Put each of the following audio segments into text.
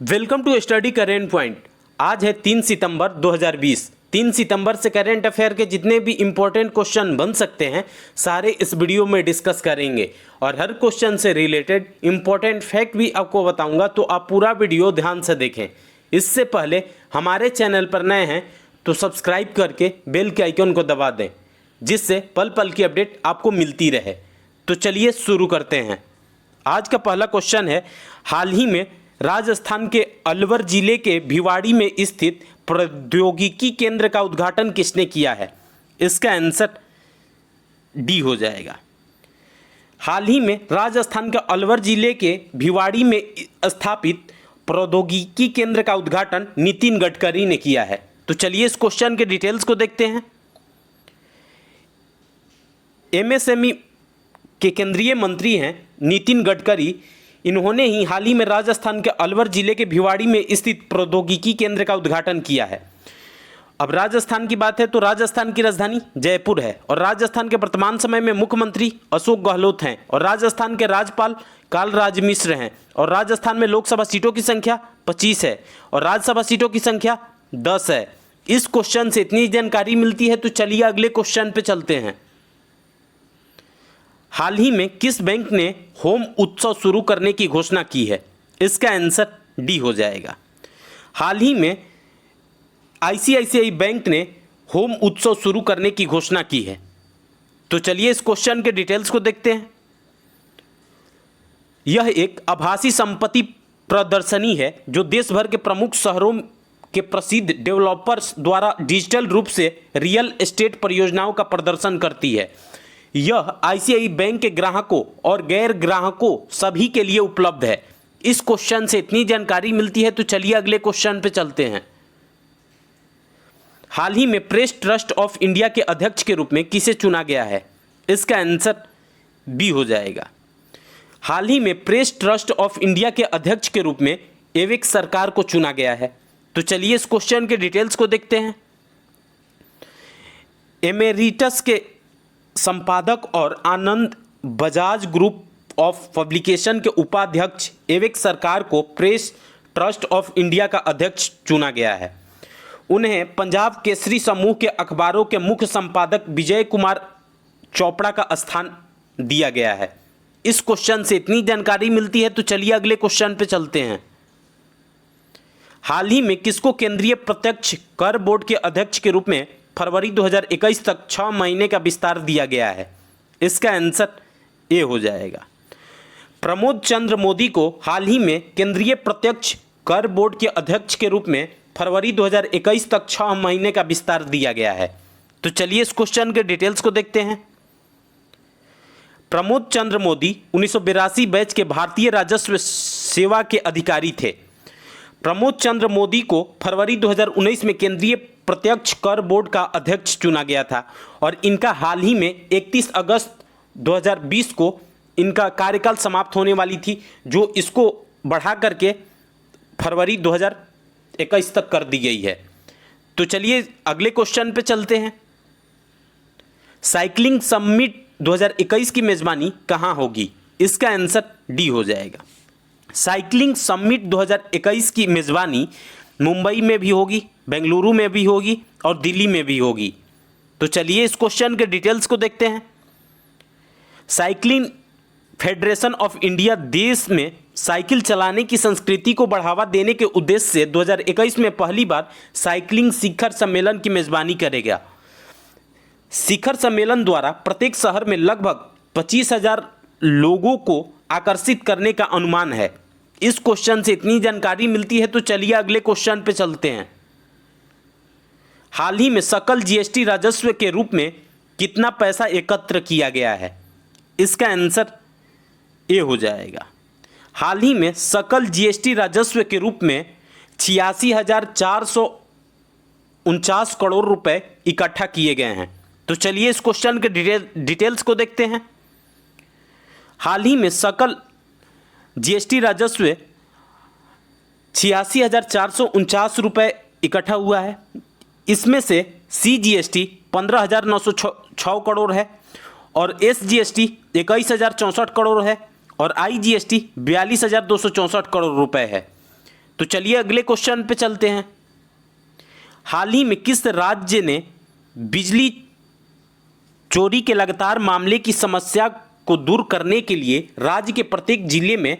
Welcome to Study Current Point. आज है 3 सितंबर 2020। 3 सितंबर से करेंट अफेयर के जितने भी इंपॉर्टेंट क्वेश्चन बन सकते हैं सारे इस वीडियो में डिस्कस करेंगे और हर क्वेश्चन से रिलेटेड इंपॉर्टेंट फैक्ट भी आपको बताऊंगा, तो आप पूरा वीडियो ध्यान से देखें। इससे पहले हमारे चैनल पर नए हैं तो सब्सक्राइब करके बेल के आइकन को दबा दें, जिससे पल पल की अपडेट आपको मिलती रहे। तो चलिए शुरू करते हैं। आज का पहला क्वेश्चन है, हाल ही में राजस्थान के अलवर जिले के भिवाड़ी में स्थित प्रौद्योगिकी केंद्र का उद्घाटन किसने किया है? इसका आंसर डी हो जाएगा। हाल ही में राजस्थान के अलवर जिले के भिवाड़ी में स्थापित प्रौद्योगिकी केंद्र का उद्घाटन नितिन गडकरी ने किया है। तो चलिए इस क्वेश्चन के डिटेल्स को देखते हैं। एमएसएमई के केंद्रीय मंत्री हैं नितिन गडकरी। इन्होंने ही हाल ही में राजस्थान के अलवर जिले के भिवाड़ी में स्थित प्रौद्योगिकी केंद्र का उद्घाटन किया है। अब राजस्थान की बात है तो राजस्थान की राजधानी जयपुर है और राजस्थान के वर्तमान समय में मुख्यमंत्री अशोक गहलोत हैं और राजस्थान के राज्यपाल कालराज मिश्र हैं और राजस्थान में लोकसभा सीटों की संख्या 25 है और राज्यसभा सीटों की संख्या 10 है। इस क्वेश्चन से इतनी जानकारी मिलती है। तो चलिए अगले क्वेश्चन पे चलते हैं। हाल ही में किस बैंक ने होम उत्सव शुरू करने की घोषणा की है? इसका आंसर डी हो जाएगा। हाल ही में आईसीआईसीआई बैंक ने होम उत्सव शुरू करने की घोषणा की है। तो चलिए इस क्वेश्चन के डिटेल्स को देखते हैं। यह एक आभासी संपत्ति प्रदर्शनी है जो देश भर के प्रमुख शहरों के प्रसिद्ध डेवलपर्स द्वारा डिजिटल रूप से रियल एस्टेट परियोजनाओं का प्रदर्शन करती है। यह आईसीआईसीआई बैंक के ग्राहकों और गैर ग्राहकों सभी के लिए उपलब्ध है। इस क्वेश्चन से इतनी जानकारी मिलती है। तो चलिए अगले क्वेश्चन पे चलते हैं। हाल ही में प्रेस ट्रस्ट ऑफ इंडिया के अध्यक्ष के रूप में किसे चुना गया है? इसका आंसर बी हो जाएगा। हाल ही में प्रेस ट्रस्ट ऑफ इंडिया के अध्यक्ष के रूप में एवेक सरकार को चुना गया है। तो चलिए इस क्वेश्चन के डिटेल्स को देखते हैं। एमेरिटस के संपादक और आनंद बजाज ग्रुप ऑफ पब्लिकेशन के उपाध्यक्ष एवेक सरकार को प्रेस ट्रस्ट ऑफ इंडिया का अध्यक्ष चुना गया है। उन्हें पंजाब केसरी समूह के अखबारों के मुख्य संपादक विजय कुमार चोपड़ा का स्थान दिया गया है। इस क्वेश्चन से इतनी जानकारी मिलती है। तो चलिए अगले क्वेश्चन पे चलते हैं। हाल ही में किसको केंद्रीय प्रत्यक्ष कर बोर्ड के अध्यक्ष के रूप में फरवरी 2021 तक 6 महीने का विस्तार दिया गया है? इसका आंसर ए हो जाएगा। प्रमोद चंद्र मोदी को हाल ही में केंद्रीय प्रत्यक्ष कर बोर्ड के अध्यक्ष के रूप में फरवरी 2021 तक 6 महीने का विस्तार दिया गया है। तो चलिए इस क्वेश्चन के डिटेल्स को देखते हैं। प्रमोद चंद्र मोदी 1982 बैच के भारतीय राजस्व सेवा के अधिकारी थे। प्रमोद चंद्र मोदी को फरवरी 2019 में केंद्रीय प्रत्यक्ष कर बोर्ड का अध्यक्ष चुना गया था और इनका हाल ही में 31 अगस्त 2020 को इनका कार्यकाल समाप्त होने वाली थी, जो इसको बढ़ा करके फरवरी 2021 तक कर दी गई है। तो चलिए अगले क्वेश्चन पे चलते हैं। साइकिलिंग समिट 2021 की मेजबानी कहाँ होगी? इसका आंसर डी हो जाएगा। साइकिलिंग समिट 2021 की मेजबानी मुंबई में भी होगी, बेंगलुरु में भी होगी और दिल्ली में भी होगी। तो चलिए इस क्वेश्चन के डिटेल्स को देखते हैं। साइकिलिंग फेडरेशन ऑफ इंडिया देश में साइकिल चलाने की संस्कृति को बढ़ावा देने के उद्देश्य से 2021 में पहली बार साइकिलिंग शिखर सम्मेलन की मेजबानी करेगा। शिखर सम्मेलन द्वारा प्रत्येक शहर में लगभग 25,000 लोगों को आकर्षित करने का अनुमान है। इस क्वेश्चन से इतनी जानकारी मिलती है। तो चलिए अगले क्वेश्चन पे चलते हैं। हाल ही में सकल जीएसटी राजस्व के रूप में कितना पैसा एकत्र किया गया है? इसका आंसर ए हो जाएगा। हाल ही में सकल जीएसटी राजस्व के रूप में 86,449 करोड़ रुपए इकट्ठा किए गए हैं। तो चलिए इस क्वेश्चन के डिटेल्स को देखते हैं। हाल ही में सकल जीएसटी राजस्व 86,449 रुपये इकट्ठा हुआ है। इसमें से सीजीएसटी 15,906 करोड़ है और एसजीएसटी 21,064 करोड़ है और आईजीएसटी 42,264 करोड़ रुपए है। तो चलिए अगले क्वेश्चन पे चलते हैं। हाल ही में किस राज्य ने बिजली चोरी के लगातार मामले की समस्या को दूर करने के लिए राज्य के प्रत्येक जिले में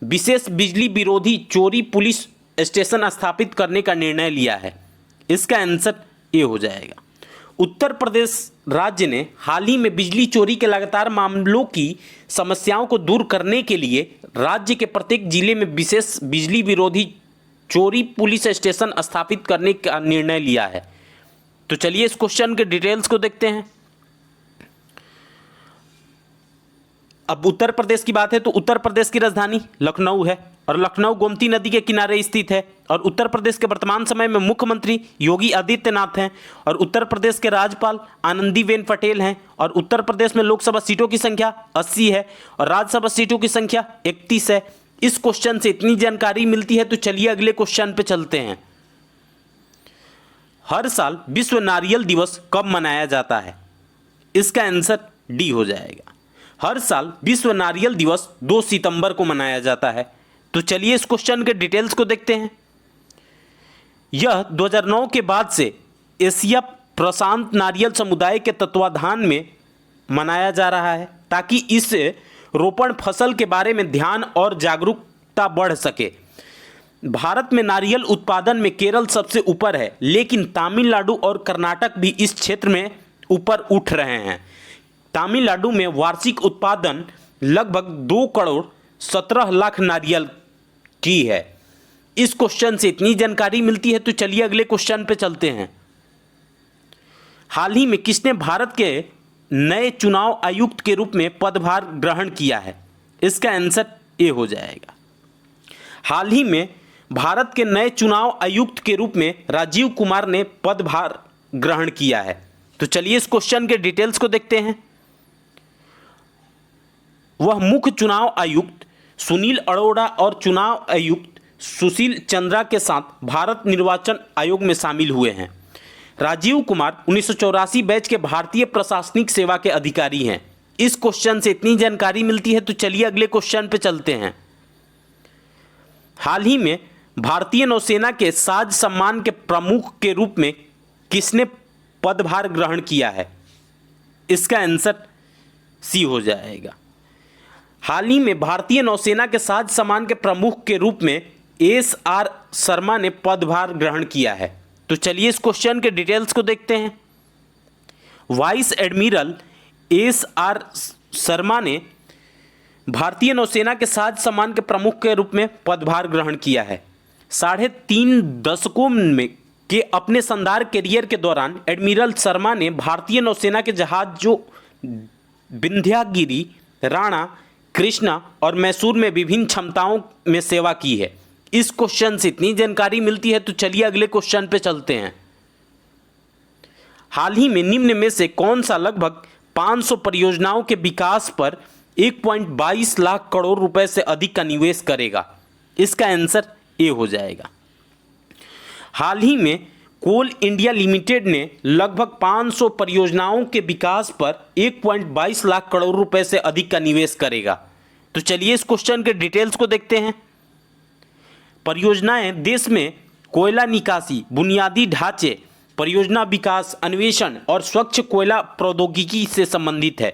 विशेष बिजली विरोधी चोरी पुलिस स्टेशन स्थापित करने का निर्णय लिया है? इसका आंसर ए हो जाएगा। उत्तर प्रदेश राज्य ने हाल ही में बिजली चोरी के लगातार मामलों की समस्याओं को दूर करने के लिए राज्य के प्रत्येक जिले में विशेष बिजली विरोधी चोरी पुलिस स्टेशन स्थापित करने का निर्णय लिया है। तो चलिए इस क्वेश्चन के डिटेल्स को देखते हैं। अब उत्तर प्रदेश की बात है तो उत्तर प्रदेश की राजधानी लखनऊ है और लखनऊ गोमती नदी के किनारे स्थित है और उत्तर प्रदेश के वर्तमान समय में मुख्यमंत्री योगी आदित्यनाथ हैं और उत्तर प्रदेश के राज्यपाल आनंदीबेन पटेल हैं और उत्तर प्रदेश में लोकसभा सीटों की संख्या 80 है और राज्यसभा सीटों की संख्या 31 है। इस क्वेश्चन से इतनी जानकारी मिलती है तो चलिए अगले क्वेश्चन पे चलते हैं। हर साल विश्व नारियल दिवस कब मनाया जाता है? इसका आंसर डी हो जाएगा। हर साल विश्व नारियल दिवस 2 सितंबर को मनाया जाता है। तो चलिए इस क्वेश्चन के डिटेल्स को देखते हैं। यह 2009 के बाद से एशिया प्रशांत नारियल समुदाय के तत्वाधान में मनाया जा रहा है ताकि इस रोपण फसल के बारे में ध्यान और जागरूकता बढ़ सके। भारत में नारियल उत्पादन में केरल सबसे ऊपर है, लेकिन तमिलनाडु और कर्नाटक भी इस क्षेत्र में ऊपर उठ रहे हैं। तमिलनाडु में वार्षिक उत्पादन लगभग 2 करोड़ 17 लाख नारियल की है। इस क्वेश्चन से इतनी जानकारी मिलती है तो चलिए अगले क्वेश्चन पे चलते हैं। हाल ही में किसने भारत के नए चुनाव आयुक्त के रूप में पदभार ग्रहण किया है? इसका आंसर ए हो जाएगा। हाल ही में भारत के नए चुनाव आयुक्त के रूप में राजीव कुमार ने पदभार ग्रहण किया है। तो चलिए इस क्वेश्चन के डिटेल्स को देखते हैं। वह मुख्य चुनाव आयुक्त सुनील अरोड़ा और चुनाव आयुक्त सुशील चंद्रा के साथ भारत निर्वाचन आयोग में शामिल हुए हैं। राजीव कुमार 1984 बैच के भारतीय प्रशासनिक सेवा के अधिकारी हैं। इस क्वेश्चन से इतनी जानकारी मिलती है तो चलिए अगले क्वेश्चन पे चलते हैं। हाल ही में भारतीय नौसेना के साज सम्मान के प्रमुख के रूप में किसने पदभार ग्रहण किया है? इसका आंसर सी हो जाएगा। हाल ही में भारतीय नौसेना के साज सम्मान के प्रमुख के रूप में एस.आर. शर्मा ने पदभार ग्रहण किया है। तो चलिए इस क्वेश्चन के डिटेल्स को देखते हैं। Vice admiral SR. शर्मा ने भारतीय नौसेना के साज सम्मान के प्रमुख के रूप में पदभार ग्रहण किया है। 3.5 दशकों में के अपने शानदार करियर के दौरान एडमिरल शर्मा ने भारतीय नौसेना के जहाजों विंध्यागिरी, राणा, कृष्णा और मैसूर में विभिन्न क्षमताओं में सेवा की है। इस क्वेश्चन से इतनी जानकारी मिलती है तो चलिए अगले क्वेश्चन पे चलते हैं। हाल ही में निम्न में से कौन सा लगभग 500 परियोजनाओं के विकास पर 1.22 लाख करोड़ रुपए से अधिक का निवेश करेगा? इसका आंसर ए हो जाएगा। हाल ही में कोल इंडिया लिमिटेड ने लगभग 500 परियोजनाओं के विकास पर 1.22 लाख करोड़ रुपए से अधिक का निवेश करेगा। तो चलिए इस क्वेश्चन के डिटेल्स को देखते हैं। परियोजनाएं देश में कोयला निकासी, बुनियादी ढांचे, परियोजना विकास, अन्वेषण और स्वच्छ कोयला प्रौद्योगिकी से संबंधित है।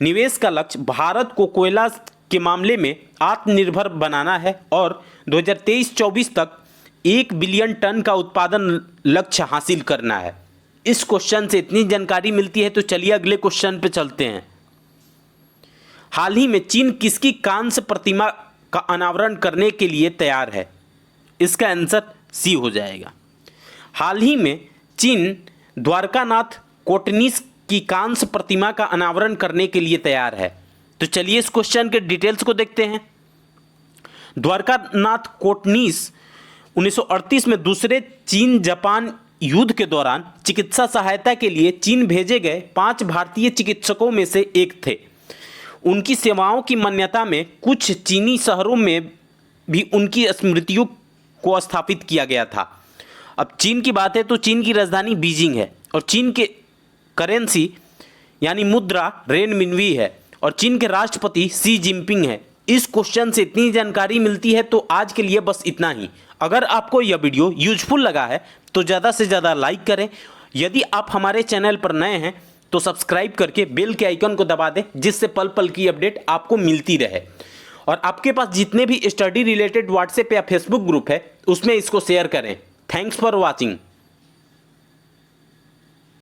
निवेश का लक्ष्य भारत को कोयला के मामले में आत्मनिर्भर बनाना है और 2023-24 तक 1 बिलियन टन का उत्पादन लक्ष्य हासिल करना है। इस क्वेश्चन से इतनी जानकारी मिलती है तो चलिए अगले क्वेश्चन पे चलते हैं। हाल ही में चीन किसकी कांस्य प्रतिमा का अनावरण करने के लिए तैयार है? इसका आंसर सी हो जाएगा। हाल ही में चीन द्वारकानाथ कोटनीस की कांस्य प्रतिमा का अनावरण करने के लिए तैयार है। तो चलिए इस क्वेश्चन के डिटेल्स को देखते हैं। द्वारकानाथ कोटनीस 1938 में दूसरे चीन जापान युद्ध के दौरान चिकित्सा सहायता के लिए चीन भेजे गए 5 भारतीय चिकित्सकों में से एक थे। उनकी सेवाओं की मान्यता में कुछ चीनी शहरों में भी उनकी स्मृतियों को स्थापित किया गया था। अब चीन की बात है तो चीन की राजधानी बीजिंग है और चीन के करेंसी यानी मुद्रा रेनमिनवी है और चीन के राष्ट्रपति शी जिनपिंग है। इस क्वेश्चन से इतनी जानकारी मिलती है। तो आज के लिए बस इतना ही। अगर आपको यह वीडियो यूजफुल लगा है तो ज़्यादा से ज़्यादा लाइक करें। यदि आप हमारे चैनल पर नए हैं तो सब्सक्राइब करके बेल के आइकन को दबा दें, जिससे पल पल की अपडेट आपको मिलती रहे। और आपके पास जितने भी स्टडी रिलेटेड व्हाट्सएप या फेसबुक ग्रुप है उसमें इसको शेयर करें। Thanks for watching.